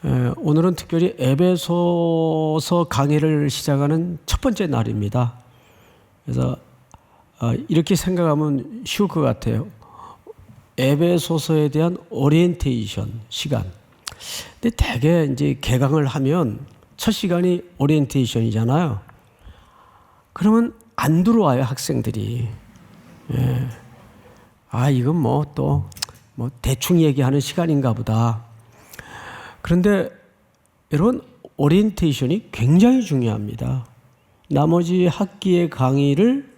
오늘은 특별히 에베소서 강의를 시작하는 첫 번째 날입니다. 그래서 이렇게 생각하면 쉬울 것 같아요. 에베소서에 대한 오리엔테이션 시간. 근데 대개 이제 개강을 하면 첫 시간이 오리엔테이션이잖아요. 그러면 안 들어와요, 학생들이. 이건 또 대충 얘기하는 시간인가 보다. 그런데 여러분, 오리엔테이션이 굉장히 중요합니다. 나머지 학기의 강의를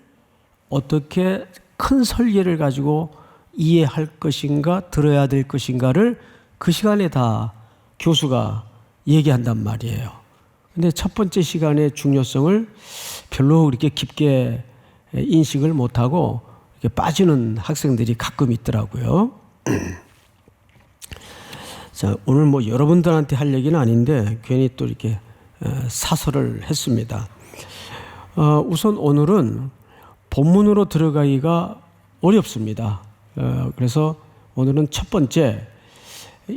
어떻게 큰 설계를 가지고 이해할 것인가, 들어야 될 것인가를 그 시간에 다 교수가 얘기한단 말이에요. 근데 첫 번째 시간의 중요성을 별로 그렇게 깊게 인식을 못하고 이렇게 빠지는 학생들이 가끔 있더라고요. 자, 오늘 여러분들한테 할 얘기는 아닌데 괜히 또 이렇게 사설을 했습니다. 우선 오늘은 본문으로 들어가기가 어렵습니다. 그래서 오늘은 첫 번째,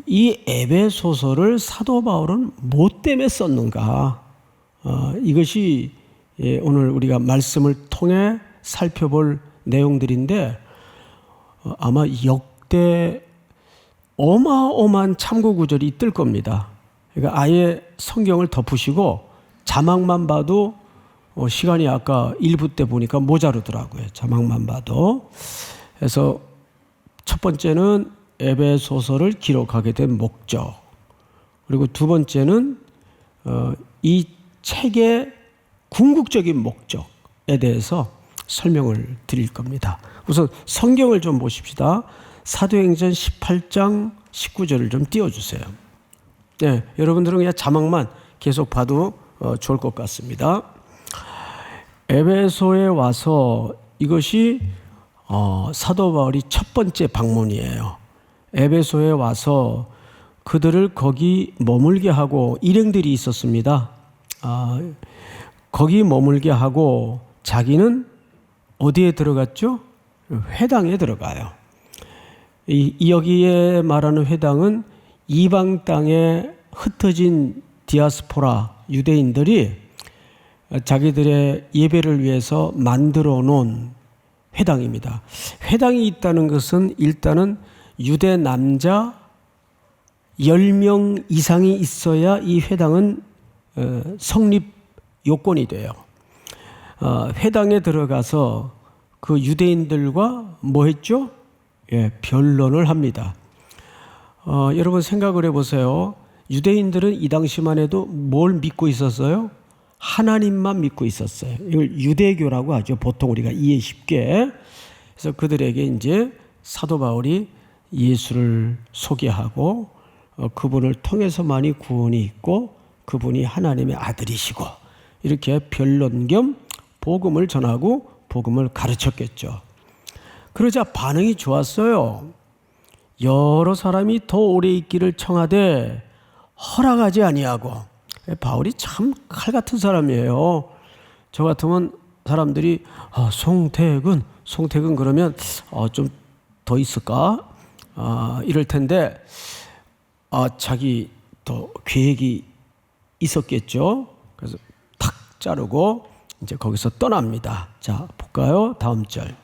이 에베소서를 사도 바울은 뭐 때문에 썼는가? 이것이 오늘 우리가 말씀을 통해 살펴볼 내용들인데 아마 역대 어마어마한 참고 구절이 뜰 겁니다. 그러니까 아예 성경을 덮으시고 자막만 봐도 시간이 아까 1부 때 보니까 모자르더라고요. 자막만 봐도. 그래서 첫 번째는 에베소서를 기록하게 된 목적, 그리고 두 번째는 이 책의 궁극적인 목적에 대해서 설명을 드릴 겁니다. 우선 성경을 좀 보십시다. 사도행전 18장 19절을 좀 띄워주세요. 네, 여러분들은 그냥 자막만 계속 봐도 좋을 것 같습니다. 에베소에 와서, 이것이 사도 바울이 첫 번째 방문이에요. 에베소에 와서 그들을 거기 머물게 하고, 일행들이 있었습니다. 거기 머물게 하고 자기는 어디에 들어갔죠? 회당에 들어가요. 여기에 말하는 회당은 이방 땅에 흩어진 디아스포라 유대인들이 자기들의 예배를 위해서 만들어 놓은 회당입니다. 회당이 있다는 것은 일단은 유대 남자 10명 이상이 있어야 이 회당은 성립 요건이 돼요. 회당에 들어가서 그 유대인들과 뭐 했죠? 변론을 합니다. 여러분 생각을 해보세요. 유대인들은 이 당시만 해도 뭘 믿고 있었어요? 하나님만 믿고 있었어요. 이걸 유대교라고 하죠. 보통 우리가 이해 쉽게. 그래서 그들에게 이제 사도 바울이 예수를 소개하고 그분을 통해서만이 구원이 있고 그분이 하나님의 아들이시고, 이렇게 변론 겸 복음을 전하고 복음을 가르쳤겠죠. 그러자 반응이 좋았어요. 여러 사람이 더 오래 있기를 청하되 허락하지 아니하고. 바울이 참 칼 같은 사람이에요. 저 같으면 사람들이 송태근 그러면 좀 더 있을까? 이럴 텐데 자기 또 계획이 있었겠죠. 그래서 탁 자르고 이제 거기서 떠납니다. 자, 볼까요? 다음 절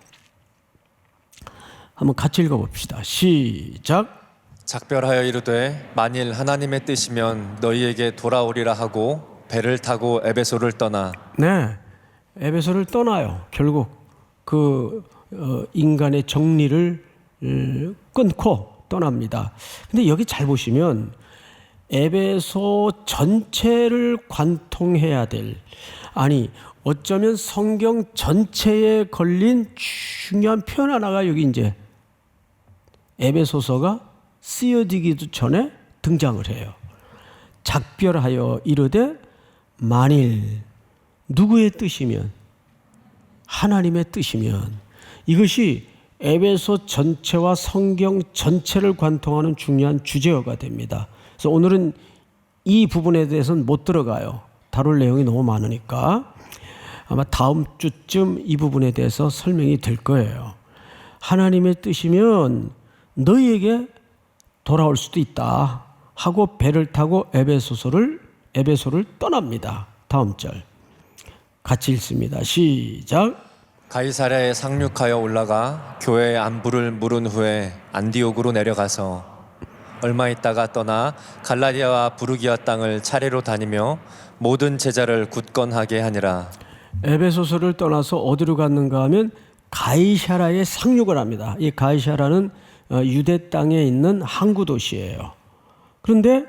한번 같이 읽어봅시다. 시작. 작별하여 이르되 만일 하나님의 뜻이면 너희에게 돌아오리라 하고 배를 타고 에베소를 떠나. 네, 에베소를 떠나요. 결국 그 인간의 정리를 끊고 떠납니다. 근데 여기 잘 보시면 에베소 전체를 관통해야 될, 어쩌면 성경 전체에 걸린 중요한 표현 하나가 여기 이제 에베소서가 쓰여지기도 전에 등장을 해요. 작별하여 이르되 만일, 누구의 뜻이면? 하나님의 뜻이면. 이것이 에베소 전체와 성경 전체를 관통하는 중요한 주제어가 됩니다. 그래서 오늘은 이 부분에 대해서는 못 들어가요. 다룰 내용이 너무 많으니까. 아마 다음 주쯤 이 부분에 대해서 설명이 될 거예요. 하나님의 뜻이면 너희에게 돌아올 수도 있다. 하고 배를 타고 에베소를 떠납니다. 다음 절 같이 읽습니다. 시작. 가이사랴에 상륙하여 올라가 교회의 안부를 물은 후에 안디옥으로 내려가서 얼마 있다가 떠나 갈라디아와 부르기아 땅을 차례로 다니며 모든 제자를 굳건하게 하니라. 에베소서를 떠나서 어디로 갔는가 하면 가이사랴에 상륙을 합니다. 이 가이사랴는 유대 땅에 있는 항구 도시예요. 그런데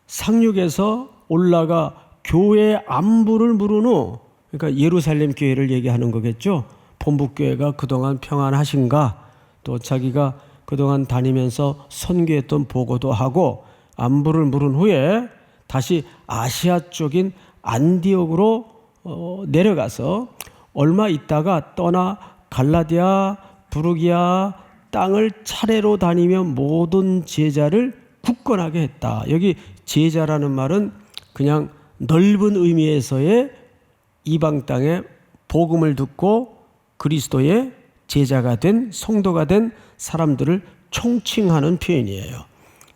상륙해서 올라가 교회의 안부를 물은 후, 그러니까 예루살렘 교회를 얘기하는 거겠죠. 본부교회가 그동안 평안하신가, 또 자기가 그동안 다니면서 선교했던 보고도 하고 안부를 물은 후에 다시 아시아 쪽인 안디옥으로 내려가서 얼마 있다가 떠나 갈라디아, 부르기아 땅을 차례로 다니며 모든 제자를 굳건하게 했다. 여기 제자라는 말은 그냥 넓은 의미에서의 이방 땅에 복음을 듣고 그리스도의 제자가 된, 성도가 된 사람들을 총칭하는 표현이에요.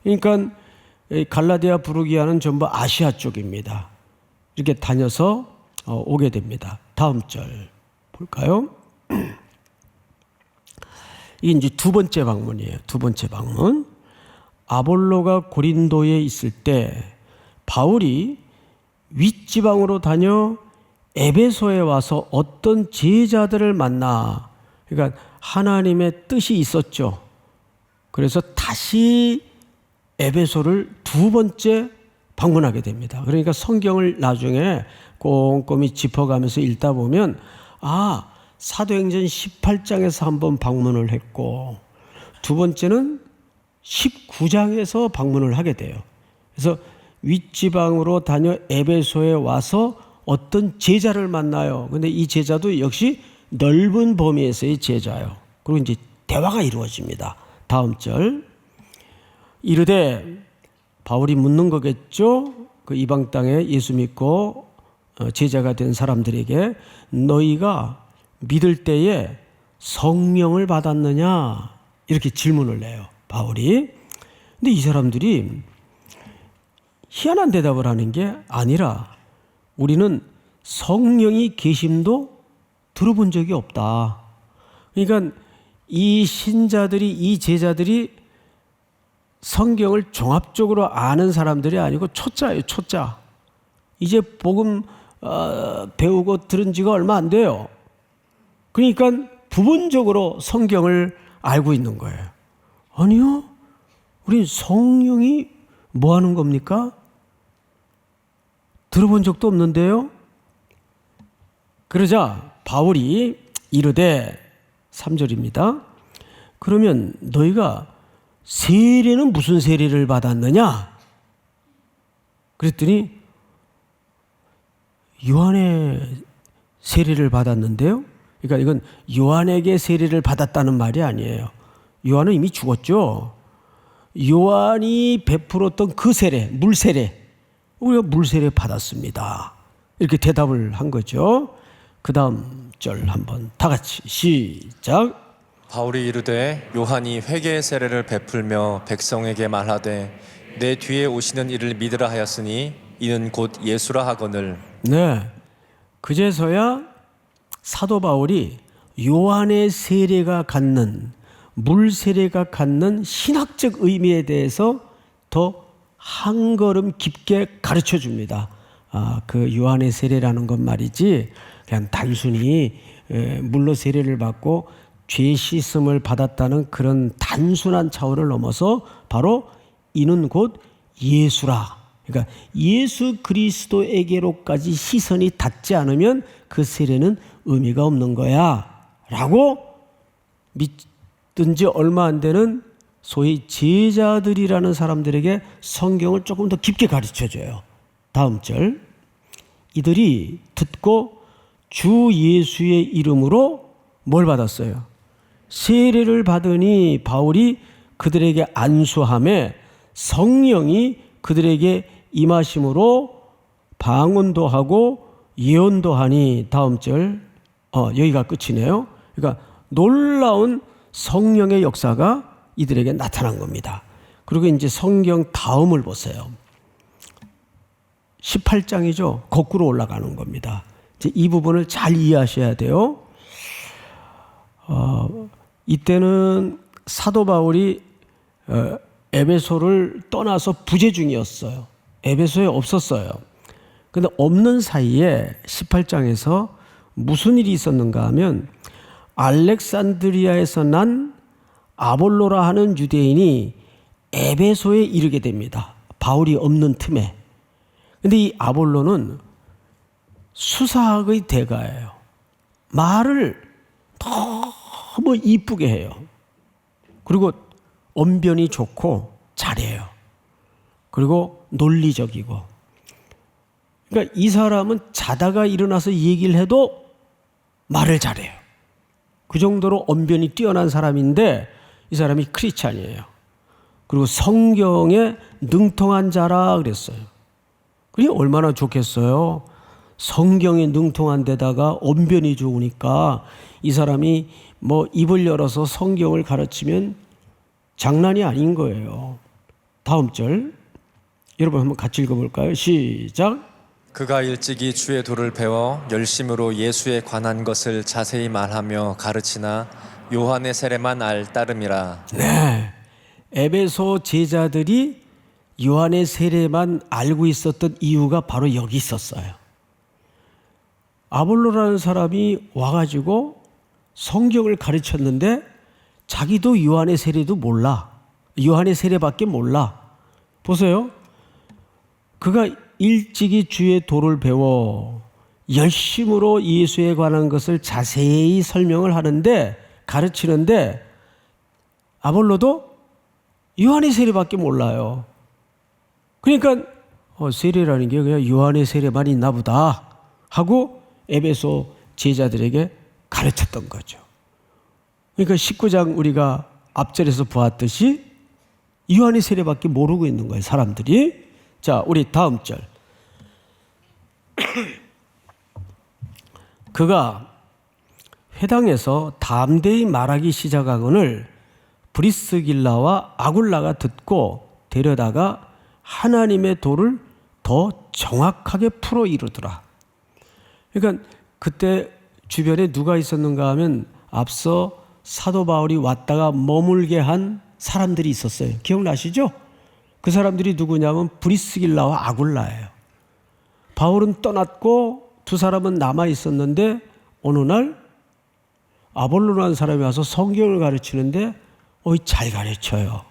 그러니까 갈라디아, 부르기아는 전부 아시아 쪽입니다. 이렇게 다녀서 오게 됩니다. 다음 절 볼까요? 이게 이제 두 번째 방문이에요. 두 번째 방문. 아볼로가 고린도에 있을 때 바울이 윗지방으로 다녀 에베소에 와서 어떤 제자들을 만나, 그러니까 하나님의 뜻이 있었죠. 그래서 다시 에베소를 두 번째 방문하게 됩니다. 그러니까 성경을 나중에 꼼꼼히 짚어가면서 읽다 보면 사도행전 18장에서 한번 방문을 했고 두 번째는 19장에서 방문을 하게 돼요. 그래서 윗지방으로 다녀 에베소에 와서 어떤 제자를 만나요. 근데 이 제자도 역시 넓은 범위에서의 제자예요. 그리고 이제 대화가 이루어집니다. 다음 절. 이르되, 바울이 묻는 거겠죠. 그 이방 땅에 예수 믿고 제자가 된 사람들에게 너희가 믿을 때에 성령을 받았느냐? 이렇게 질문을 해요, 바울이. 근데 이 사람들이 희한한 대답을 하는 게 아니라 우리는 성령이 계심도 들어본 적이 없다. 그러니까 이 신자들이, 이 제자들이 성경을 종합적으로 아는 사람들이 아니고 초짜예요, 초짜. 이제 복음 배우고 들은 지가 얼마 안 돼요. 그러니까 부분적으로 성경을 알고 있는 거예요. 아니요, 우리 성령이 뭐 하는 겁니까? 들어본 적도 없는데요. 그러자 바울이 이르되 3절입니다. 그러면 너희가 세례는 무슨 세례를 받았느냐? 그랬더니 요한의 세례를 받았는데요. 그러니까 이건 요한에게 세례를 받았다는 말이 아니에요. 요한은 이미 죽었죠. 요한이 베풀었던 그 세례, 물세례, 우리가 물세례 받았습니다. 이렇게 대답을 한 거죠. 그 다음 절 한번 다 같이 시작. 바울이 이르되 요한이 회개의 세례를 베풀며 백성에게 말하되 내 뒤에 오시는 이를 믿으라 하였으니 이는 곧 예수라 하거늘. 네, 그제서야 사도 바울이 요한의 세례가 갖는, 물세례가 갖는 신학적 의미에 대해서 더 한 걸음 깊게 가르쳐 줍니다. 그 요한의 세례라는 건 말이지 그냥 단순히 물로 세례를 받고 죄 씻음을 받았다는 그런 단순한 차원을 넘어서 바로 이는 곧 예수라. 그러니까 예수 그리스도에게로까지 시선이 닿지 않으면 그 세례는 의미가 없는 거야 라고 믿은 지 얼마 안 되는 소위 제자들이라는 사람들에게 성경을 조금 더 깊게 가르쳐줘요. 다음 절. 이들이 듣고 주 예수의 이름으로 뭘 받았어요? 세례를 받으니 바울이 그들에게 안수하며 성령이 그들에게 임하심으로 방언도 하고 예언도 하니. 다음 절. 여기가 끝이네요. 그러니까 놀라운 성령의 역사가 이들에게 나타난 겁니다. 그리고 이제 성경 다음을 보세요. 18장이죠. 거꾸로 올라가는 겁니다. 이제 이 부분을 잘 이해하셔야 돼요. 이때는 사도 바울이 에베소를 떠나서 부재 중이었어요. 에베소에 없었어요. 근데 없는 사이에 18장에서 무슨 일이 있었는가 하면 알렉산드리아에서 난 아볼로라 하는 유대인이 에베소에 이르게 됩니다. 바울이 없는 틈에. 근데 이 아볼로는 수사학의 대가예요. 말을 너무 이쁘게 해요. 그리고 언변이 좋고 잘해요. 그리고 논리적이고. 그러니까 이 사람은 자다가 일어나서 얘기를 해도 말을 잘해요. 그 정도로 언변이 뛰어난 사람인데 이 사람이 크리스찬이에요. 그리고 성경에 능통한 자라 그랬어요. 그게 얼마나 좋겠어요. 성경에 능통한 데다가 언변이 좋으니까 이 사람이 뭐 입을 열어서 성경을 가르치면 장난이 아닌 거예요. 다음 절 여러분 한번 같이 읽어볼까요? 시작. 그가 일찍이 주의 도를 배워 열심으로 예수에 관한 것을 자세히 말하며 가르치나 요한의 세례만 알 따름이라. 네, 에베소 제자들이 요한의 세례만 알고 있었던 이유가 바로 여기 있었어요. 아볼로라는 사람이 와가지고 성경을 가르쳤는데 자기도 요한의 세례도 몰라. 요한의 세례밖에 몰라. 보세요. 그가 일찍이 주의 도를 배워 열심으로 예수에 관한 것을 자세히 설명을 하는데 가르치는데 아볼로도 요한의 세례밖에 몰라요. 그러니까 세례라는 게 그냥 요한의 세례만 있나 보다 하고 에베소 제자들에게 가르쳤던 거죠. 그러니까 19장 우리가 앞절에서 보았듯이 요한의 세례밖에 모르고 있는 거예요, 사람들이. 자, 우리 다음 절. 그가 회당에서 담대히 말하기 시작하거늘 브리스길라와 아굴라가 듣고 데려다가 하나님의 도를 더 정확하게 풀어 이루더라. 그러니까 그때 주변에 누가 있었는가 하면 앞서 사도 바울이 왔다가 머물게 한 사람들이 있었어요. 기억나시죠? 그 사람들이 누구냐면 브리스길라와 아굴라예요. 바울은 떠났고 두 사람은 남아 있었는데 어느 날 아볼로라는 사람이 와서 성경을 가르치는데 잘 가르쳐요.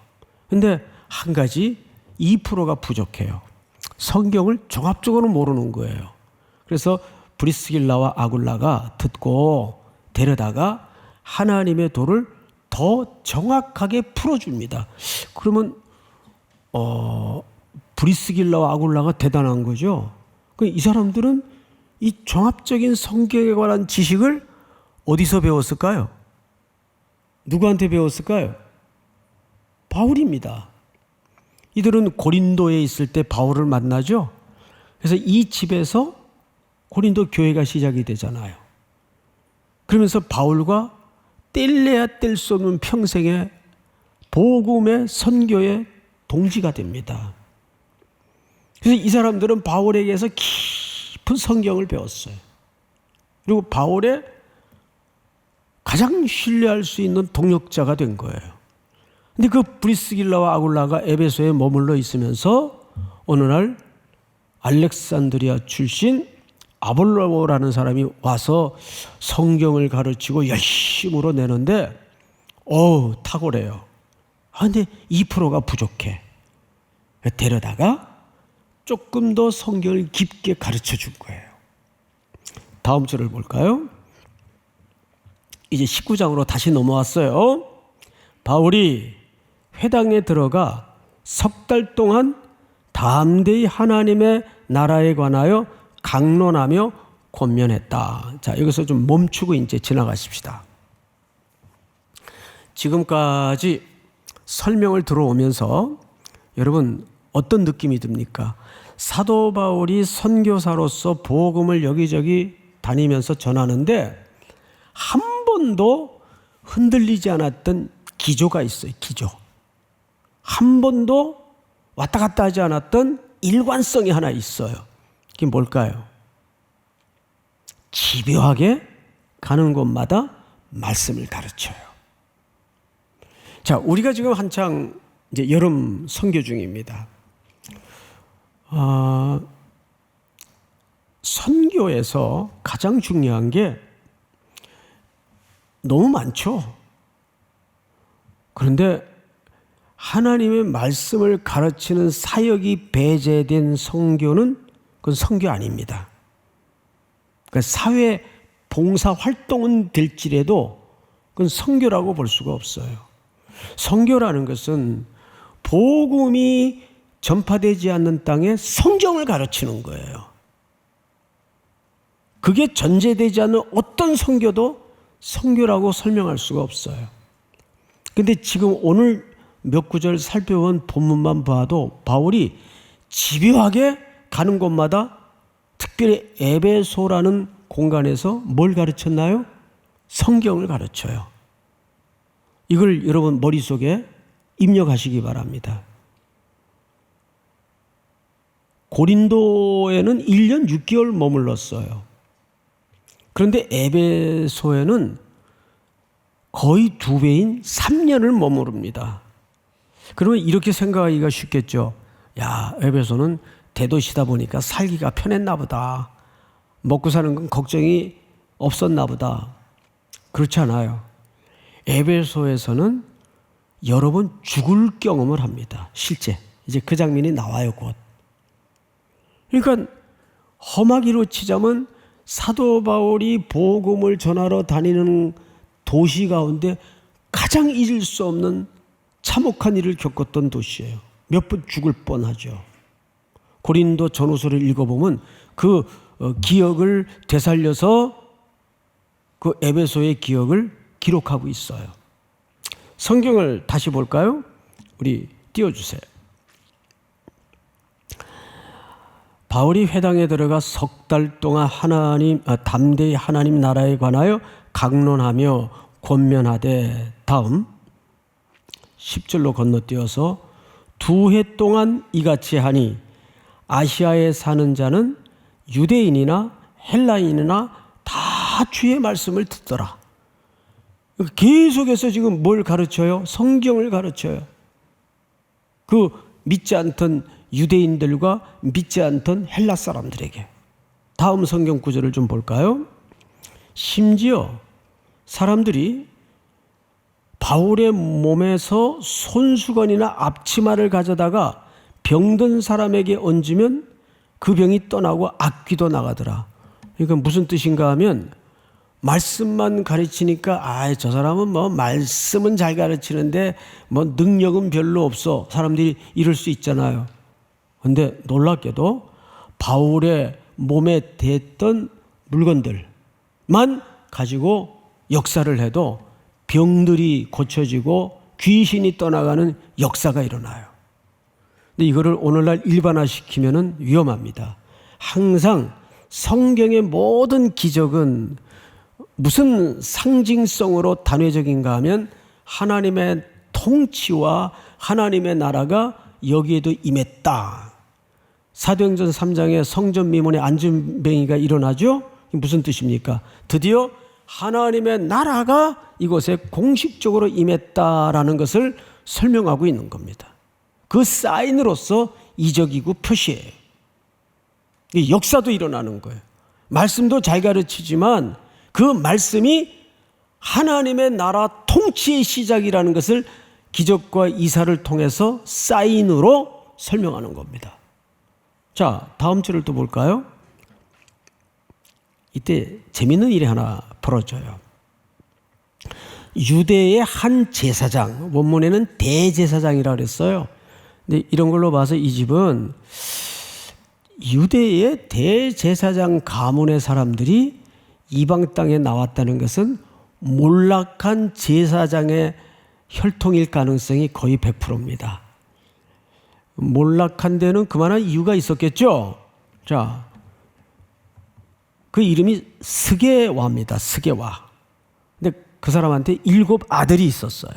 근데 한 가지 2%가 부족해요. 성경을 종합적으로 모르는 거예요. 그래서 브리스길라와 아굴라가 듣고 데려다가 하나님의 도를 더 정확하게 풀어줍니다. 그러면 브리스길라와 아굴라가 대단한 거죠. 이 사람들은 이 종합적인 성경에 관한 지식을 어디서 배웠을까요? 누구한테 배웠을까요? 바울입니다. 이들은 고린도에 있을 때 바울을 만나죠. 그래서 이 집에서 고린도 교회가 시작이 되잖아요. 그러면서 바울과 뗄래야 뗄 수 없는 평생의 복음의 선교의 동지가 됩니다. 그래서 이 사람들은 바울에게서 깊은 성경을 배웠어요. 그리고 바울의 가장 신뢰할 수 있는 동역자가 된 거예요. 근데 그 브리스길라와 아굴라가 에베소에 머물러 있으면서 어느 날 알렉산드리아 출신 아볼로라는 사람이 와서 성경을 가르치고 열심으로 내는데 탁월해요. 근데 2%가 부족해. 데려다가 조금 더 성경을 깊게 가르쳐 준 거예요. 다음 절을 볼까요? 이제 19장으로 다시 넘어왔어요. 바울이 회당에 들어가 석 달 동안 담대히 하나님의 나라에 관하여 강론하며 권면했다. 자, 여기서 좀 멈추고 이제 지나가십시다. 지금까지 설명을 들어오면서 여러분 어떤 느낌이 듭니까? 사도 바울이 선교사로서 복음을 여기저기 다니면서 전하는데 한 번도 흔들리지 않았던 기조가 있어요. 기조. 한 번도 왔다 갔다 하지 않았던 일관성이 하나 있어요. 그게 뭘까요? 집요하게 가는 곳마다 말씀을 가르쳐요. 자, 우리가 지금 한창 이제 여름 선교 중입니다. 선교에서 가장 중요한 게 너무 많죠. 그런데 하나님의 말씀을 가르치는 사역이 배제된 선교는 그건 선교 아닙니다. 그러니까 사회 봉사 활동은 될지라도 그건 선교라고 볼 수가 없어요. 선교라는 것은 복음이 전파되지 않는 땅에 성경을 가르치는 거예요. 그게 전제되지 않는 어떤 선교도 선교라고 설명할 수가 없어요. 근데 지금 오늘 몇 구절 살펴본 본문만 봐도 바울이 집요하게 가는 곳마다 특별히 에베소라는 공간에서 뭘 가르쳤나요? 성경을 가르쳐요. 이걸 여러분 머릿속에 입력하시기 바랍니다. 고린도에는 1년 6개월 머물렀어요. 그런데 에베소에는 거의 2배인 3년을 머무릅니다. 그러면 이렇게 생각하기가 쉽겠죠. 야, 에베소는 대도시다 보니까 살기가 편했나 보다. 먹고 사는 건 걱정이 없었나 보다. 그렇지 않아요. 에베소에서는 여러 번 죽을 경험을 합니다. 실제. 이제 그 장면이 나와요, 곧. 그러니까 험하기로 치자면 사도 바울이 복음을 전하러 다니는 도시 가운데 가장 잊을 수 없는 참혹한 일을 겪었던 도시예요. 몇 번 죽을 뻔하죠. 고린도 전후서를 읽어보면 그 기억을 되살려서 그 에베소의 기억을 기록하고 있어요. 성경을 다시 볼까요? 우리 띄워주세요. 바울이 회당에 들어가 3달 동안 담대히 하나님 나라에 관하여 강론하며 권면하되, 다음 10절로 건너뛰어서 2해 동안 이같이 하니 아시아에 사는 자는 유대인이나 헬라인이나 다 주의 말씀을 듣더라. 계속해서 지금 뭘 가르쳐요? 성경을 가르쳐요. 그 믿지 않던 유대인들과 믿지 않던 헬라 사람들에게. 다음 성경 구절을 좀 볼까요? 심지어 사람들이 바울의 몸에서 손수건이나 앞치마를 가져다가 병든 사람에게 얹으면 그 병이 떠나고 악귀도 나가더라. 그러니까 무슨 뜻인가 하면 말씀만 가르치니까 저 사람은 뭐 말씀은 잘 가르치는데 뭐 능력은 별로 없어. 사람들이 이럴 수 있잖아요. 그런데 놀랍게도 바울의 몸에 댔던 물건들만 가지고 역사를 해도 병들이 고쳐지고 귀신이 떠나가는 역사가 일어나요. 근데 이거를 오늘날 일반화시키면은 위험합니다. 항상 성경의 모든 기적은 무슨 상징성으로 단회적인가 하면 하나님의 통치와 하나님의 나라가 여기에도 임했다. 사도행전 3장에 성전 미문에 안전뱅이가 일어나죠? 무슨 뜻입니까? 드디어 하나님의 나라가 이곳에 공식적으로 임했다라는 것을 설명하고 있는 겁니다. 그 사인으로서 이적이고 표시예요. 역사도 일어나는 거예요. 말씀도 잘 가르치지만 그 말씀이 하나님의 나라 통치의 시작이라는 것을 기적과 이사를 통해서 사인으로 설명하는 겁니다. 자, 다음 절을 또 볼까요? 이때 재밌는 일이 하나 벌어져요. 유대의 한 제사장, 원문에는 대제사장이라고 그랬어요. 근데 이런 걸로 봐서 이 집은 유대의 대제사장 가문의 사람들이 이방 땅에 나왔다는 것은 몰락한 제사장의 혈통일 가능성이 거의 100%입니다. 몰락한 데는 그만한 이유가 있었겠죠. 자, 그 이름이 스게와입니다. 스게와. 근데 그 사람한테 7 아들이 있었어요.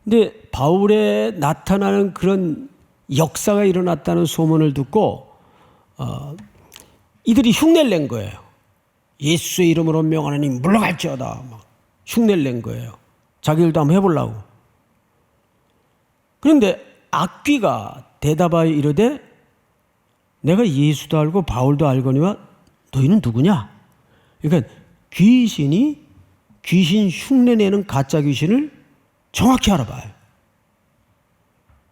근데 바울에 나타나는 그런 역사가 일어났다는 소문을 듣고 이들이 흉내를 낸 거예요. 예수의 이름으로 명하노니 물러갈지어다. 막 흉내를 낸 거예요. 자기들도 한번 해보려고. 그런데 악귀가 대답하여 이르되 내가 예수도 알고 바울도 알거니와 너희는 누구냐? 그러니까 귀신 흉내내는 가짜 귀신을 정확히 알아봐요.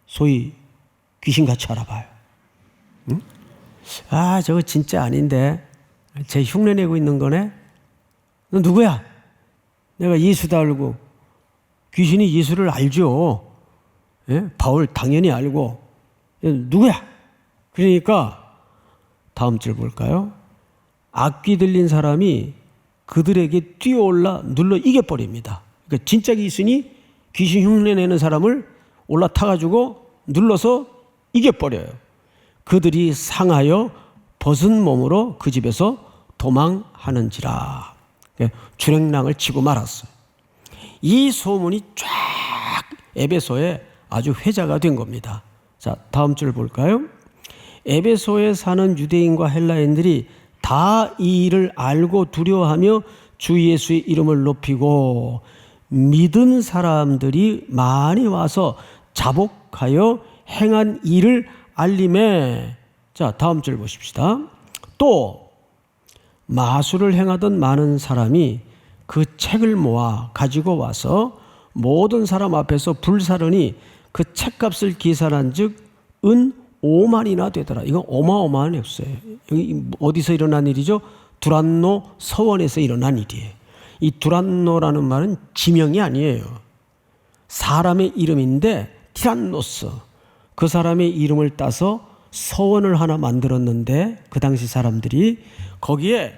소위 귀신같이 알아봐요. 응? 아, 저거 진짜 아닌데 쟤 흉내내고 있는 거네. 너 누구야? 내가 예수도 알고. 귀신이 예수를 알죠. 예? 바울 당연히 알고. 누구야? 그러니까 다음 절 볼까요? 악귀 들린 사람이 그들에게 뛰어올라 눌러 이겨버립니다. 그러니까 진짜 귀신이 귀신 흉내내는 사람을 올라타가지고 눌러서 이겨버려요. 그들이 상하여 벗은 몸으로 그 집에서 도망하는지라. 주랭랑을 치고 말았어요. 이 소문이 쫙 에베소에 아주 회자가 된 겁니다. 자, 다음 줄 볼까요? 에베소에 사는 유대인과 헬라인들이 다 이 일을 알고 두려워하며 주 예수의 이름을 높이고 믿은 사람들이 많이 와서 자복하여 행한 일을 알림해. 자, 다음 줄 보십시다. 또 마술을 행하던 많은 사람이 그 책을 모아 가지고 와서 모든 사람 앞에서 불사르니 그 책값을 계산한 즉 은 5만이나 되더라. 이건 어마어마한 액수예요. 여기 어디서 일어난 일이죠? 두란노 서원에서 일어난 일이에요. 이 두란노라는 말은 지명이 아니에요. 사람의 이름인데 티란노스. 그 사람의 이름을 따서 서원을 하나 만들었는데 그 당시 사람들이 거기에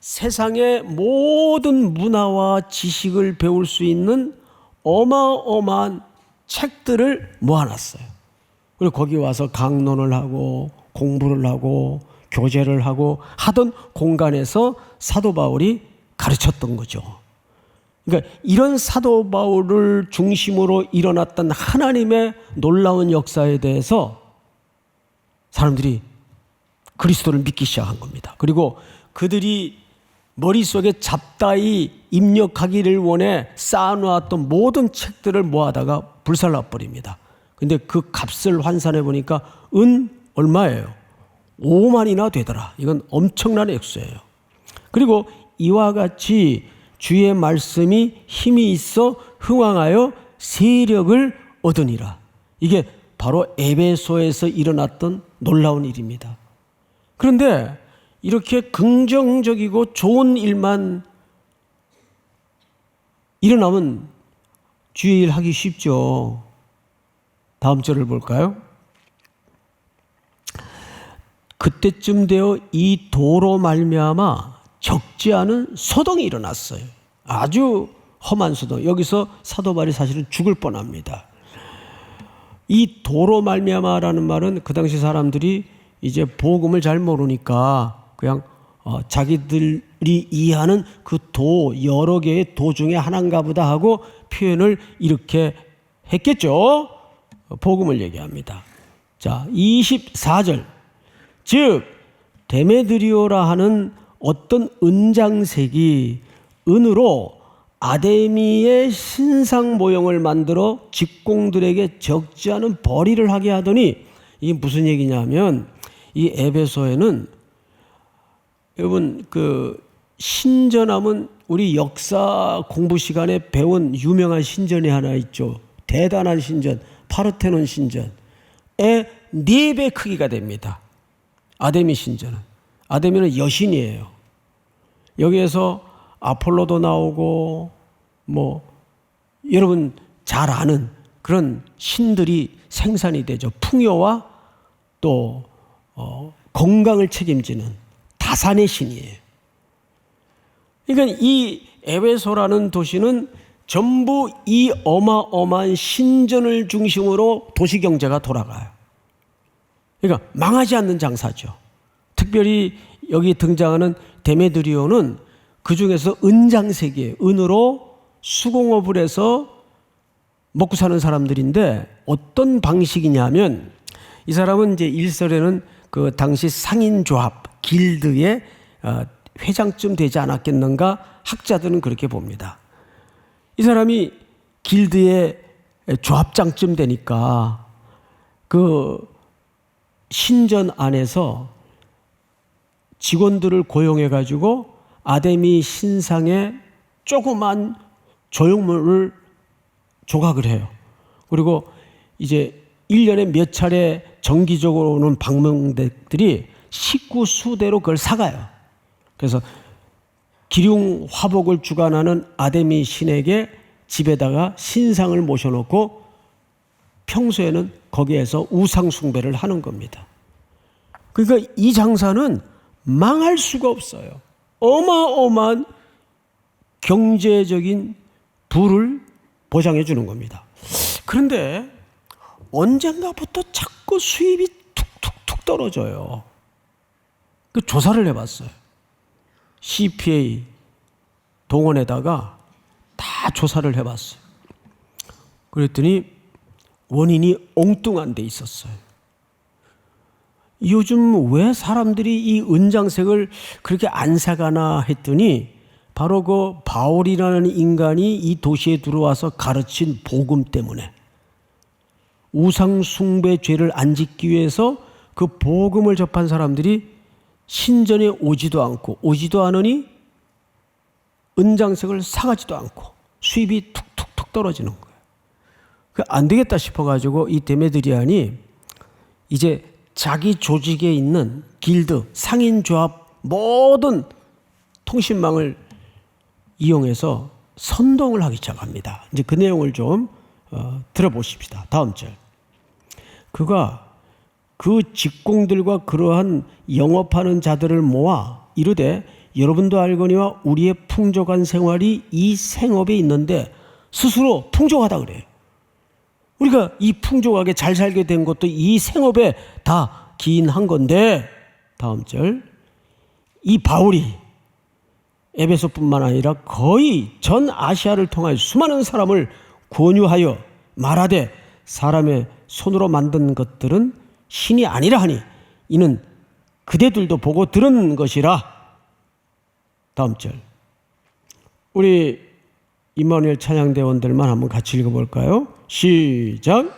세상의 모든 문화와 지식을 배울 수 있는 어마어마한 책들을 모아놨어요. 그리고 거기 와서 강론을 하고 공부를 하고 교제를 하고 하던 공간에서 사도 바울이 가르쳤던 거죠. 그러니까 이런 사도 바울을 중심으로 일어났던 하나님의 놀라운 역사에 대해서 사람들이 그리스도를 믿기 시작한 겁니다. 그리고 그들이 머릿속에 잡다이 입력하기를 원해 쌓아놓았던 모든 책들을 모아다가 불살라버립니다. 근데 그 값을 환산해 보니까 은 얼마예요? 5만이나 되더라. 이건 엄청난 액수예요. 그리고 이와 같이 주의 말씀이 힘이 있어 흥왕하여 세력을 얻으니라. 이게 바로 에베소에서 일어났던 놀라운 일입니다. 그런데 이렇게 긍정적이고 좋은 일만 일어나면 주의 일 하기 쉽죠. 다음 절을 볼까요? 그때쯤 되어 이 도로 말미암아 적지 않은 소동이 일어났어요. 아주 험한 소동. 여기서 사도 바울이 사실은 죽을 뻔합니다. 이 도로 말미암아라는 말은 그 당시 사람들이 이제 복음을 잘 모르니까 그냥 자기들이 이해하는 그 도, 여러 개의 도 중에 하나인가 보다 하고 표현을 이렇게 했겠죠. 복음을 얘기합니다. 자, 24절. 즉 데메드리오라 하는 어떤 은장색이 은으로 아데미의 신상 모형을 만들어 직공들에게 적지 않은 벌이를 하게 하더니 이게 무슨 얘기냐면 이 에베소에는 여러분 그 신전하면 우리 역사 공부 시간에 배운 유명한 신전이 하나 있죠. 대단한 신전, 파르테논 신전의 4배 크기가 됩니다. 아데미 신전은. 아데미는 여신이에요. 여기에서 아폴로도 나오고 뭐 여러분 잘 아는 그런 신들이 생산이 되죠. 풍요와 또 건강을 책임지는 다산의 신이에요. 그러니까 이 에베소라는 도시는 전부 이 어마어마한 신전을 중심으로 도시 경제가 돌아가요. 그러니까 망하지 않는 장사죠. 특별히 여기 등장하는 데메드리오는 그 중에서 은장색이에요. 은으로 수공업을 해서 먹고 사는 사람들인데 어떤 방식이냐면 이 사람은 이제 일설에는 그 당시 상인조합 길드의 회장쯤 되지 않았겠는가 학자들은 그렇게 봅니다. 이 사람이 길드의 조합장쯤 되니까 그 신전 안에서 직원들을 고용해 가지고 아데미 신상의 조그만 조형물을 조각을 해요. 그리고 이제 1년에 몇 차례 정기적으로 오는 방문객들이 식구 수대로 그걸 사가요. 그래서 기륭 화복을 주관하는 아데미 신에게 집에다가 신상을 모셔놓고 평소에는 거기에서 우상 숭배를 하는 겁니다. 그러니까 이 장사는 망할 수가 없어요. 어마어마한 경제적인 부를 보장해 주는 겁니다. 그런데 언젠가부터 자꾸 수입이 툭툭툭 떨어져요. 그 조사를 해봤어요. CPA 동원에다가 다 조사를 해봤어요. 그랬더니 원인이 엉뚱한 데 있었어요. 요즘 왜 사람들이 이 은장색을 그렇게 안 사가나 했더니 바로 그 바울이라는 인간이 이 도시에 들어와서 가르친 복음 때문에 우상 숭배 죄를 안 짓기 위해서 그 복음을 접한 사람들이 신전에 오지도 않으니 은장색을 사가지도 않고 수입이 툭툭툭 떨어지는 거예요. 안 되겠다 싶어가지고 이 데메드리안이 이제 자기 조직에 있는 길드, 상인조합 모든 통신망을 이용해서 선동을 하기 시작합니다. 이제 그 내용을 좀 들어보십시다. 다음 절. 그가 그 직공들과 그러한 영업하는 자들을 모아 이르되 여러분도 알거니와 우리의 풍족한 생활이 이 생업에 있는데 스스로 풍족하다 그래요. 우리가 이 풍족하게 잘 살게 된 것도 이 생업에 다 기인한 건데 다음 절. 이 바울이 에베소뿐만 아니라 거의 전 아시아를 통하여 수많은 사람을 권유하여 말하되 사람의 손으로 만든 것들은 신이 아니라 하니 이는 그대들도 보고 들은 것이라. 다음 절. 우리 임마누엘 찬양대원들만 한번 같이 읽어볼까요? 시작.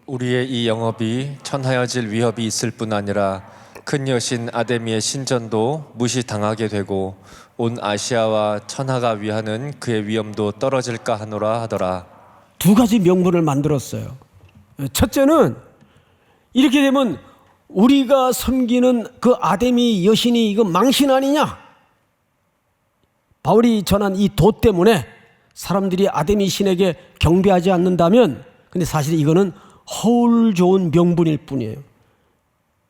우리의 이 영업이 천하여질 위협이 있을 뿐 아니라 큰 여신 아데미의 신전도 무시당하게 되고 온 아시아와 천하가 위하는 그의 위엄도 떨어질까 하노라 하더라. 두 가지 명분을 만들었어요. 첫째는 이렇게 되면 우리가 섬기는 그 아데미 여신이 이거 망신 아니냐? 바울이 전한 이 도 때문에 사람들이 아데미 신에게 경배하지 않는다면, 근데 사실 이거는 허울 좋은 명분일 뿐이에요.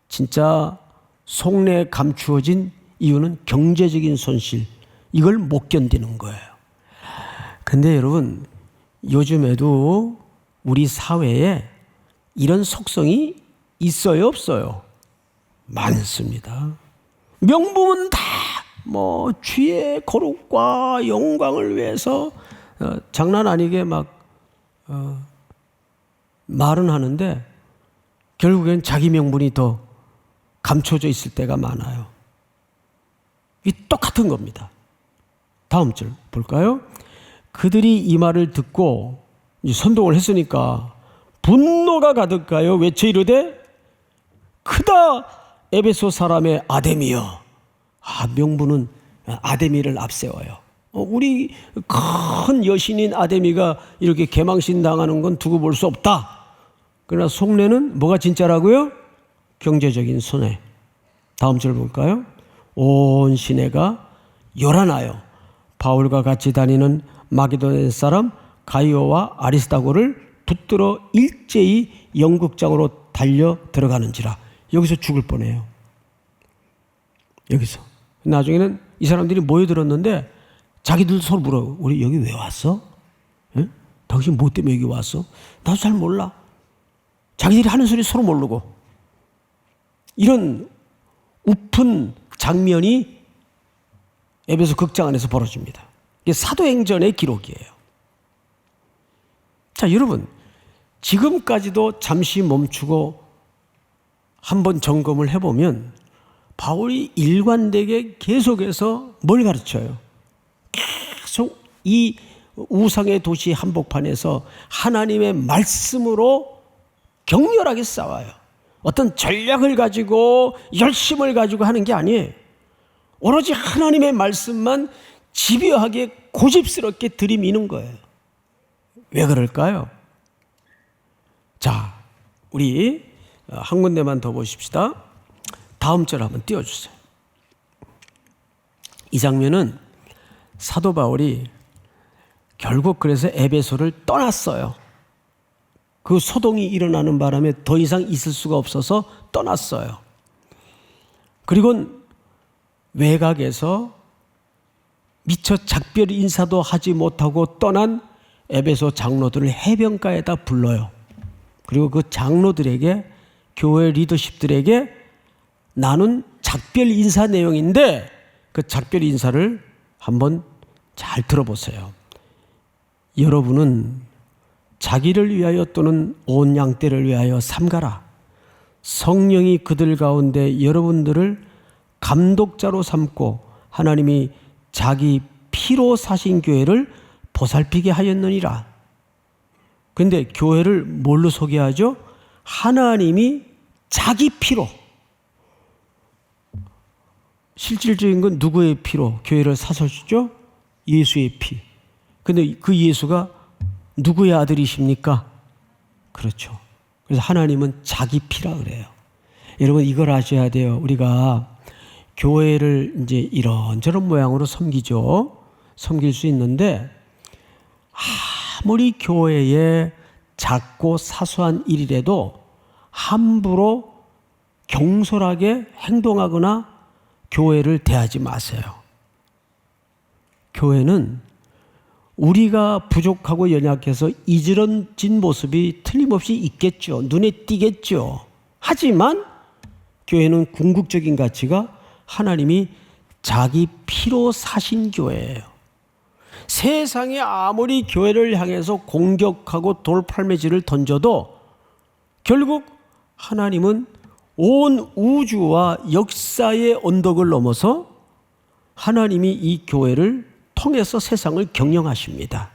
진짜 속내에 감추어진 이유는 경제적인 손실, 이걸 못 견디는 거예요. 근데 여러분, 요즘에도 우리 사회에 이런 속성이 있어요, 없어요? 많습니다. 명분은 다 뭐 주의 거룩과 영광을 위해서 장난 아니게 막 말은 하는데 결국엔 자기 명분이 더 감춰져 있을 때가 많아요. 이 똑같은 겁니다. 다음 절 볼까요? 그들이 이 말을 듣고 선동을 했으니까 분노가 가득하여 외쳐 이르되 크다 에베소 사람의 아데미여. 명분은 아데미를 앞세워요. 우리 큰 여신인 아데미가 이렇게 개망신 당하는 건 두고 볼 수 없다. 그러나 속내는 뭐가 진짜라고요? 경제적인 손해. 다음 절 볼까요? 온 시내가 요란하여 바울과 같이 다니는 마게도네 사람 가이오와 아리스다고를 붙들어 일제히 영극장으로 달려 들어가는지라. 여기서 죽을 뻔해요. 여기서. 나중에는 이 사람들이 모여들었는데 자기들도 서로 물어요. 우리 여기 왜 왔어? 에? 당신 뭐 때문에 여기 왔어? 나도 잘 몰라. 자기들이 하는 소리 서로 모르고. 이런 우픈 장면이 에베소 극장 안에서 벌어집니다. 이게 사도행전의 기록이에요. 자, 여러분, 지금까지도 잠시 멈추고 한번 점검을 해보면 바울이 일관되게 계속해서 뭘 가르쳐요? 계속 이 우상의 도시 한복판에서 하나님의 말씀으로 격렬하게 싸워요. 어떤 전략을 가지고 열심을 가지고 하는 게 아니에요. 오로지 하나님의 말씀만 집요하게 고집스럽게 들이미는 거예요. 왜 그럴까요? 자, 우리 한 군데만 더 보십시다. 다음 절 한번 띄워주세요. 이 장면은 사도 바울이 결국 그래서 에베소를 떠났어요. 그 소동이 일어나는 바람에 더 이상 있을 수가 없어서 떠났어요. 그리고 외곽에서 미처 작별 인사도 하지 못하고 떠난 에베소 장로들을 해변가에다 불러요. 그리고 그 장로들에게, 교회 리더십들에게 나눈 작별 인사 내용인데 그 작별 인사를 한번 잘 들어보세요. 여러분은 자기를 위하여 또는 온 양떼를 위하여 삼가라. 성령이 그들 가운데 여러분들을 감독자로 삼고 하나님이 자기 피로 사신 교회를 보살피게 하였느니라. 그런데 교회를 뭘로 소개하죠? 하나님이 자기 피로. 실질적인 건 누구의 피로 교회를 사셨죠? 예수의 피. 근데 그 예수가 누구의 아들이십니까? 그렇죠. 그래서 하나님은 자기 피라 그래요. 여러분 이걸 아셔야 돼요. 우리가 교회를 이제 이런저런 모양으로 섬기죠. 섬길 수 있는데 아무리 교회에 작고 사소한 일이라도 함부로 경솔하게 행동하거나 교회를 대하지 마세요. 교회는 우리가 부족하고 연약해서 이지런진 모습이 틀림없이 있겠죠. 눈에 띄겠죠. 하지만 교회는 궁극적인 가치가 하나님이 자기 피로 사신 교회예요. 세상에 아무리 교회를 향해서 공격하고 돌팔매질을 던져도 결국 하나님은 온 우주와 역사의 언덕을 넘어서 하나님이 이 교회를 통해서 세상을 경영하십니다.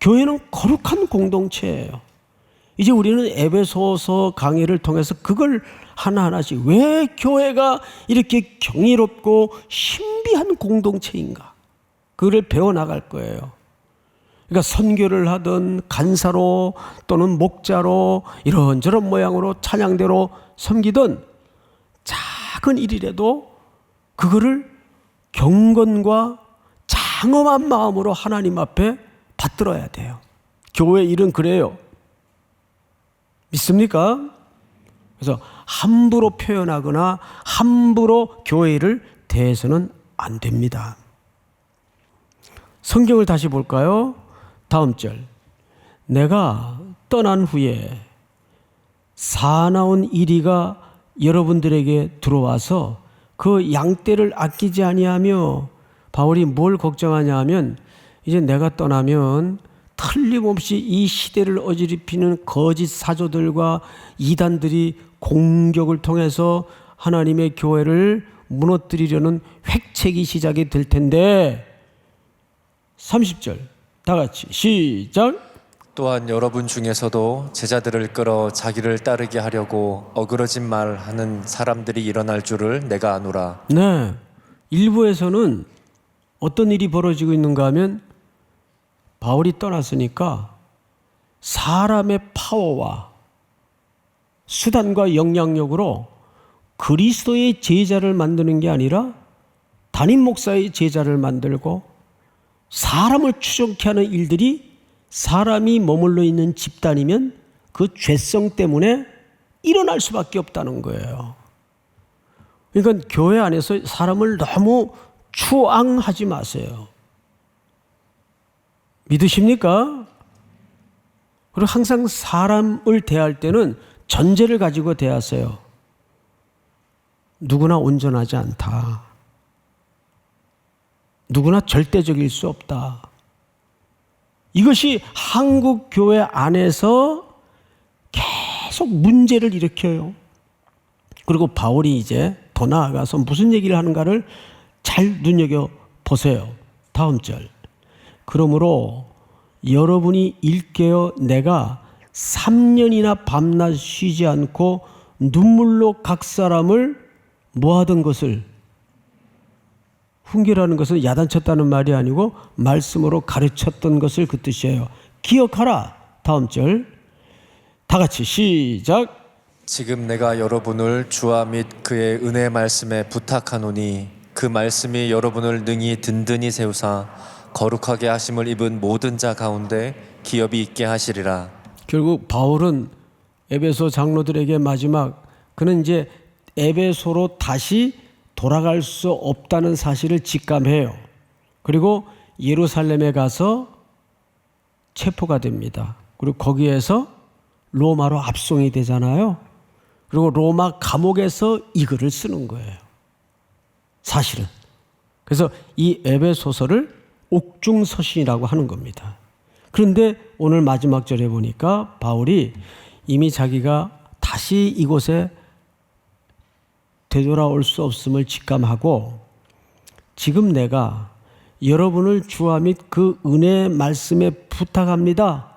교회는 거룩한 공동체예요. 이제 우리는 에베소서 강의를 통해서 그걸 하나하나씩 왜 교회가 이렇게 경이롭고 신비한 공동체인가? 그걸 배워나갈 거예요. 그러니까 선교를 하든 간사로 또는 목자로 이런저런 모양으로 찬양대로 섬기든 작은 일이라도 그거를 경건과 장엄한 마음으로 하나님 앞에 받들어야 돼요. 교회 일은 그래요. 믿습니까? 그래서 함부로 표현하거나 함부로 교회를 대해서는 안 됩니다. 성경을 다시 볼까요? 다음 절. 내가 떠난 후에 사나운 이리가 여러분들에게 들어와서 그 양떼를 아끼지 아니하며, 바울이 뭘 걱정하냐 하면 이제 내가 떠나면 틀림없이 이 시대를 어지럽히는 거짓 사조들과 이단들이 공격을 통해서 하나님의 교회를 무너뜨리려는 획책이 시작이 될 텐데, 30절 다 같이 시작. 또한 여러분 중에서도 제자들을 끌어 자기를 따르게 하려고 어그러진 말 하는 사람들이 일어날 줄을 내가 아노라. 네, 일부에서는 어떤 일이 벌어지고 있는가 하면 바울이 떠났으니까 사람의 파워와 수단과 영향력으로 그리스도의 제자를 만드는 게 아니라 담임 목사의 제자를 만들고 사람을 추종케 하는 일들이, 사람이 머물러 있는 집단이면 그 죄성 때문에 일어날 수밖에 없다는 거예요. 그러니까 교회 안에서 사람을 너무 추앙하지 마세요. 믿으십니까? 그리고 항상 사람을 대할 때는 전제를 가지고 대하세요. 누구나 온전하지 않다. 누구나 절대적일 수 없다. 이것이 한국 교회 안에서 계속 문제를 일으켜요. 그리고 바울이 이제 더 나아가서 무슨 얘기를 하는가를 잘 눈여겨보세요. 다음 절. 그러므로 여러분이 일깨어 내가 3년이나 밤낮 쉬지 않고 눈물로 각 사람을 뭐하던 것을, 훈계라는 것은 야단쳤다는 말이 아니고 말씀으로 가르쳤던 것을 그 뜻이에요. 기억하라. 다음 절. 다 같이 시작. 지금 내가 여러분을 주와 및 그의 은혜 말씀에 부탁하노니 그 말씀이 여러분을 능히 든든히 세우사 거룩하게 하심을 입은 모든 자 가운데 기업이 있게 하시리라. 결국 바울은 에베소 장로들에게 마지막, 그는 이제 에베소로 다시 돌아갈 수 없다는 사실을 직감해요. 그리고 예루살렘에 가서 체포가 됩니다. 그리고 거기에서 로마로 압송이 되잖아요. 그리고 로마 감옥에서 이 글을 쓰는 거예요. 사실은. 그래서 이 에베소서를 옥중서신이라고 하는 겁니다. 그런데 오늘 마지막 절에 보니까 바울이 이미 자기가 다시 이곳에 되돌아올 수 없음을 직감하고, 지금 내가 여러분을 주와 및 그 은혜의 말씀에 부탁합니다.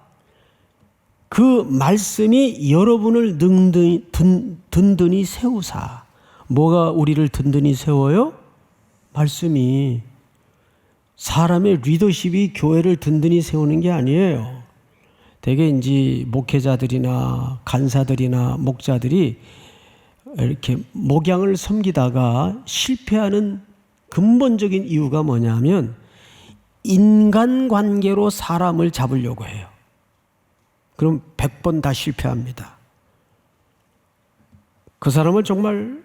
그 말씀이 여러분을 든든히 세우사. 뭐가 우리를 든든히 세워요? 말씀이. 사람의 리더십이 교회를 든든히 세우는 게 아니에요. 대개 이제 목회자들이나 간사들이나 목자들이 이렇게 목양을 섬기다가 실패하는 근본적인 이유가 뭐냐면 인간관계로 사람을 잡으려고 해요. 그럼 100번 다 실패합니다. 그 사람을 정말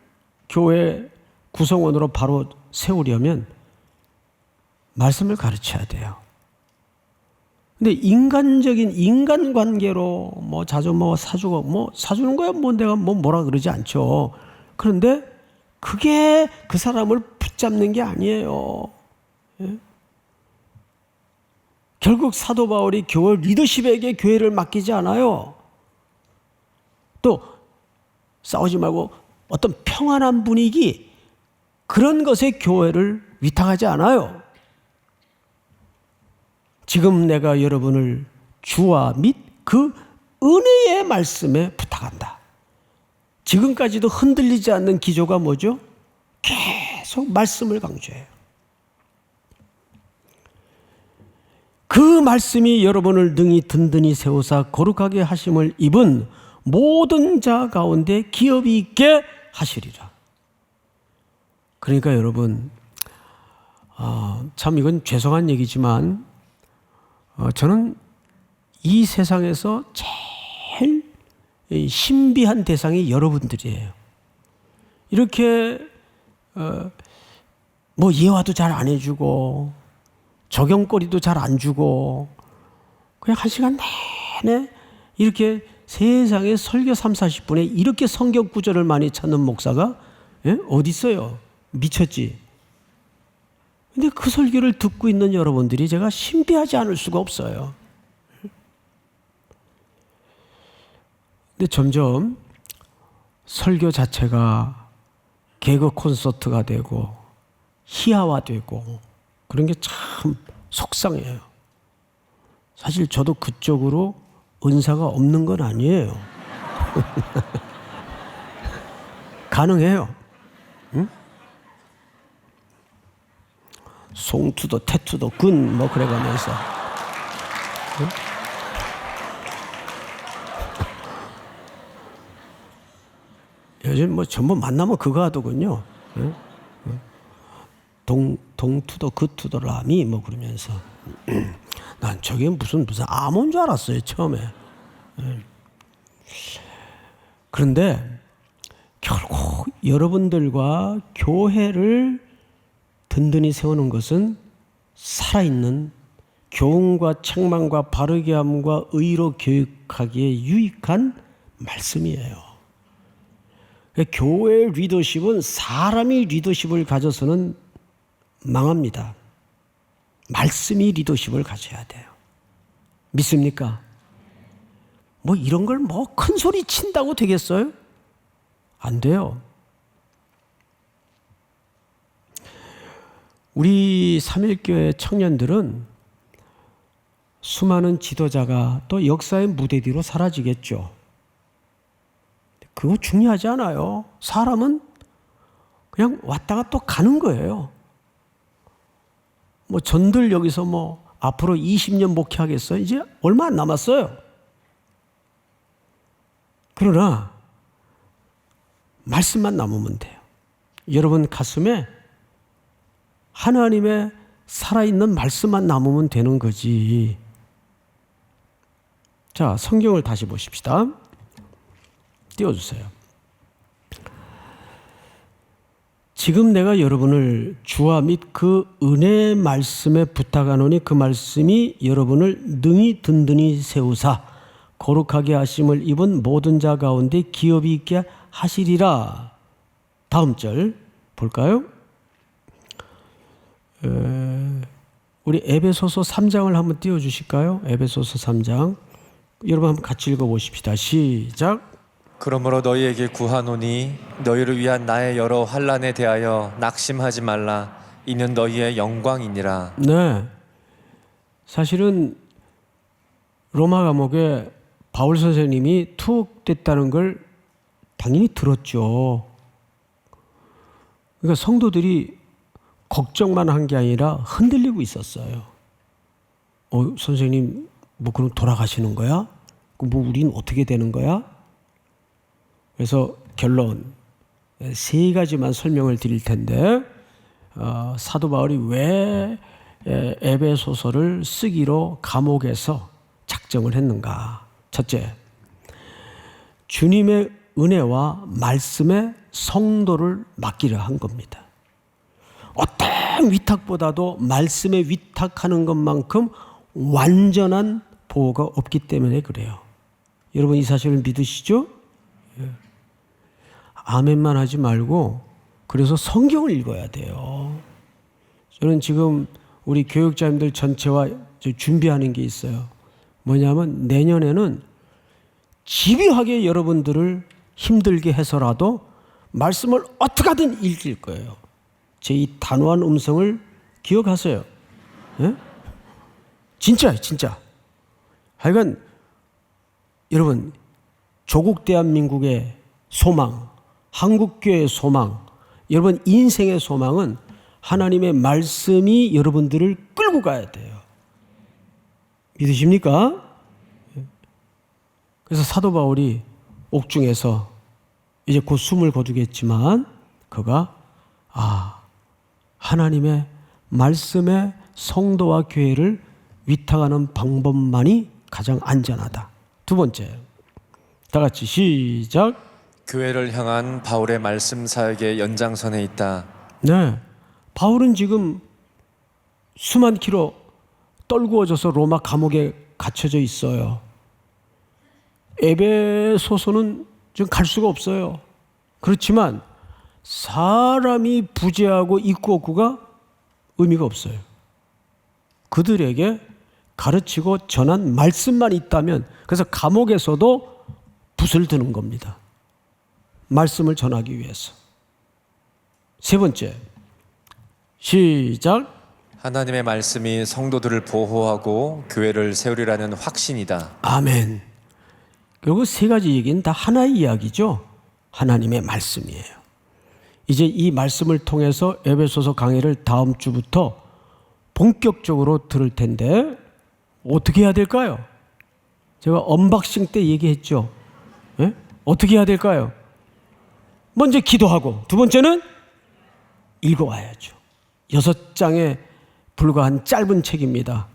교회 구성원으로 바로 세우려면 말씀을 가르쳐야 돼요. 근데 인간적인 인간관계로 뭐 자주 뭐 사주고 뭐 사주는 거야 뭐 내가 뭐라 그러지 않죠. 그런데 그게 그 사람을 붙잡는 게 아니에요. 예? 결국 사도 바울이 교회 리더십에게 교회를 맡기지 않아요. 또 싸우지 말고 어떤 평안한 분위기, 그런 것에 교회를 위탁하지 않아요. 지금 내가 여러분을 주와 및 그 은혜의 말씀에 부탁한다. 지금까지도 흔들리지 않는 기조가 뭐죠? 계속 말씀을 강조해요. 그 말씀이 여러분을 능히 든든히 세우사 거룩하게 하심을 입은 모든 자 가운데 기업이 있게 하시리라. 그러니까 여러분, 참 이건 죄송한 얘기지만 저는 이 세상에서 제일 신비한 대상이 여러분들이에요. 이렇게 뭐 예화도 잘 안 해주고 적용거리도 잘 안 주고 그냥 한 시간 내내 이렇게 세상에 설교 30-40분에 이렇게 성경 구절을 많이 찾는 목사가 어디 있어요? 미쳤지? 근데 그 설교를 듣고 있는 여러분들이 제가 신비하지 않을 수가 없어요. 근데 점점 설교 자체가 개그 콘서트가 되고 희화화되고 그런 게 참 속상해요. 사실 저도 그쪽으로 은사가 없는 건 아니에요. 가능해요. 응? 송투도 태투도 근 뭐 그래가면서 응? 요즘 뭐 전부 만나면 그거 하더군요. 응? 동투도 그투도 라미 뭐 그러면서 난 저게 무슨 암호인 줄 알았어요 처음에. 그런데 결국 여러분들과 교회를 든든히 세우는 것은 살아있는 교훈과 책망과 바르게 함과 의로 교육하기에 유익한 말씀이에요. 교회의 리더십은 사람이 리더십을 가져서는 망합니다. 말씀이 리더십을 가져야 돼요. 믿습니까? 뭐 이런 걸 뭐 큰 소리 친다고 되겠어요? 안 돼요. 우리 삼일교회 청년들은 수많은 지도자가 또 역사의 무대 뒤로 사라지겠죠. 그거 중요하지 않아요. 사람은 그냥 왔다가 또 가는 거예요. 뭐 전들 여기서 뭐 앞으로 20년 목회하겠어요? 이제 얼마 안 남았어요. 그러나 말씀만 남으면 돼요. 여러분 가슴에 하나님의 살아있는 말씀만 남으면 되는 거지. 자, 성경을 다시 보십시다. 띄워주세요. 지금 내가 여러분을 주와 및 그 은혜의 말씀에 부탁하노니 그 말씀이 여러분을 능히 든든히 세우사 거룩하게 하심을 입은 모든 자 가운데 기업이 있게 하시리라. 다음 절 볼까요? 우리 에베소서 3장을 한번 띄워주실까요? 에베소서 3장. 여러분 한번 같이 읽어보십시다. 시작. 그러므로 너희에게 구하노니 너희를 위한 나의 여러 환난에 대하여 낙심하지 말라. 이는 너희의 영광이니라. 네, 사실은 로마 감옥에 바울 선생님이 투옥됐다는 걸 당연히 들었죠. 그러니까 성도들이 걱정만 한 게 아니라 흔들리고 있었어요. 선생님, 뭐 그럼 돌아가시는 거야? 뭐 우린 어떻게 되는 거야? 그래서 결론 세 가지만 설명을 드릴 텐데 사도 바울이 왜 에베소서를 쓰기로 감옥에서 작정을 했는가? 첫째, 주님의 은혜와 말씀에 성도를 맡기려 한 겁니다. 어떤 위탁보다도 말씀에 위탁하는 것만큼 완전한 보호가 없기 때문에 그래요. 여러분 이 사실을 믿으시죠? 아멘만 하지 말고 그래서 성경을 읽어야 돼요. 저는 지금 우리 교육자님들 전체와 준비하는 게 있어요. 뭐냐면 내년에는 집요하게 여러분들을 힘들게 해서라도 말씀을 어떻게 하든 읽을 거예요. 제 이 단호한 음성을 기억하세요. 예? 진짜예요, 진짜. 하여간 여러분 조국 대한민국의 소망, 한국교회의 소망, 여러분 인생의 소망은 하나님의 말씀이 여러분들을 끌고 가야 돼요. 믿으십니까? 그래서 사도 바울이 옥중에서 이제 곧 숨을 거두겠지만 그가 하나님의 말씀에 성도와 교회를 위탁하는 방법만이 가장 안전하다. 두 번째, 다 같이 시작. 교회를 향한 바울의 말씀 사역의 연장선에 있다. 네, 바울은 지금 수만 킬로 떨구어져서 로마 감옥에 갇혀져 있어요. 에베소서는 지금 갈 수가 없어요. 그렇지만 사람이 부재하고 있고 없고가 의미가 없어요. 그들에게 가르치고 전한 말씀만 있다면, 그래서 감옥에서도 붓을 드는 겁니다. 말씀을 전하기 위해서. 세 번째, 시작. 하나님의 말씀이 성도들을 보호하고 교회를 세우리라는 확신이다. 아멘. 결국 세 가지 얘기는 다 하나의 이야기죠. 하나님의 말씀이에요. 이제 이 말씀을 통해서 에베소서 강의를 다음 주부터 본격적으로 들을 텐데 어떻게 해야 될까요? 제가 언박싱 때 얘기했죠. 예? 어떻게 해야 될까요? 먼저 기도하고, 두 번째는 읽어와야죠. 6장에 불과한 짧은 책입니다.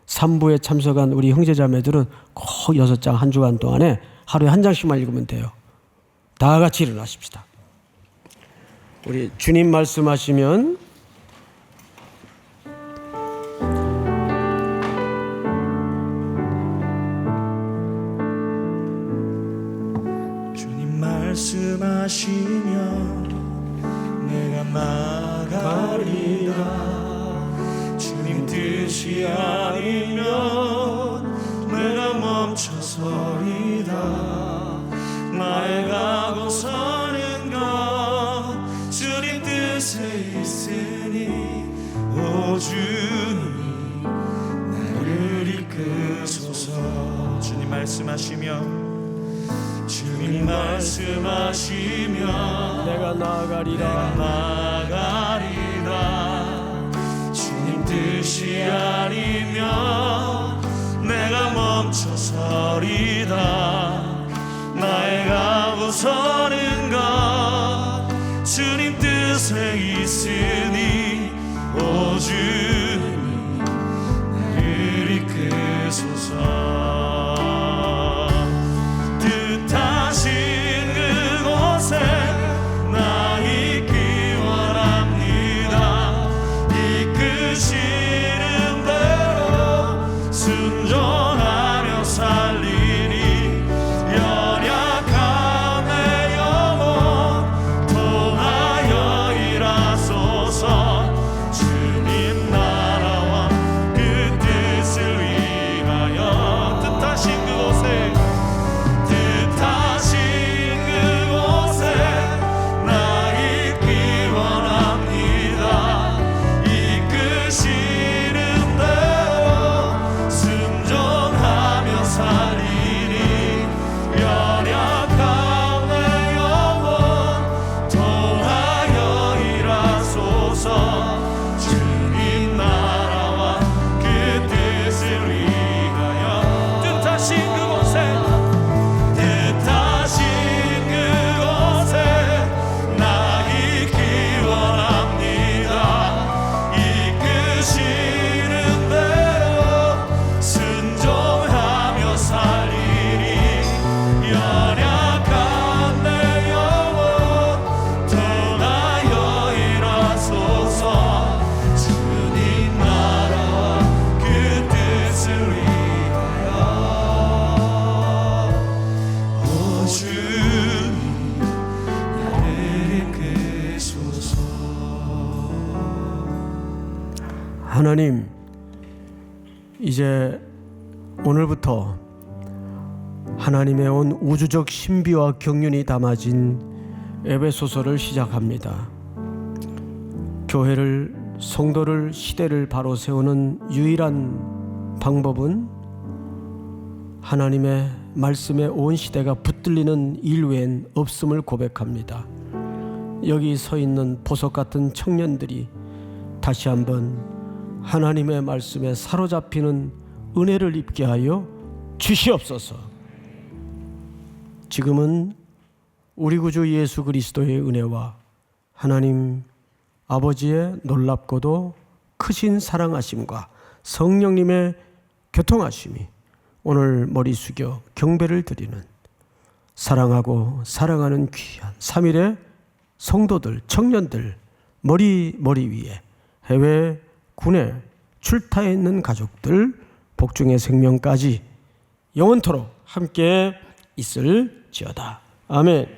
3부에 참석한 우리 형제자매들은 꼭 6장 한 주간 동안에 하루에 한 장씩만 읽으면 돼요. 다 같이 일어나십시다. 우리 주님 말씀하시면 주님 말씀하시면 내가 나가리라. 주님 뜻이 아니면 멈춰서리다. 나의 가고 서는 것 주님 뜻에 있으니 오 주님 나를 이끄소서. 주님 말씀하시며 주님 말씀하시며 내가 나아가리라. 나아가리라. 주님 뜻이 아니면 내가 멈춰서리다. 나의 가고 서는 것 주님 뜻에 있으니 오 주님 나를 이끄소서. 뜻하신 그곳에 나 있기 원합니다. 이끄시는 대로 순종하며 살리니 연약한 내 영혼 통하여 일하소서. 주님 나라와 그 뜻을 위하여 뜻하신 그곳에 나 있기 원합니다. 이끄시는 대로 순종하며 살리니 연약한 내 영혼 통하여 일하소서. 주님 나라와 그 뜻을 위하여 뜻하신 그곳에 나 있기 원합니다. 이끄시는 대로 순종하며 살리니 연약한 내 영혼 통하여 일하소서. 주님 나라와 그 뜻을 위하여 오 주님 나를 이끄소서. 하나님, 이제 오늘부터 하나님의 온 우주적 신비와 경륜이 담아진 에베소서를 시작합니다. 교회를, 성도를, 시대를 바로 세우는 유일한 방법은 하나님의 말씀에 온 시대가 붙들리는 일 외엔 없음을 고백합니다. 여기 서 있는 보석 같은 청년들이 다시 한번 하나님의 말씀에 사로잡히는 은혜를 입게 하여 주시옵소서. 지금은 우리 구주 예수 그리스도의 은혜와 하나님 아버지의 놀랍고도 크신 사랑하심과 성령님의 교통하심이 오늘 머리 숙여 경배를 드리는 사랑하고 사랑하는 귀한 3일의 성도들, 청년들 머리 위에 해외 군에 출타해 있는 가족들 복중의 생명까지 영원토록 함께 있을지어다. 아멘.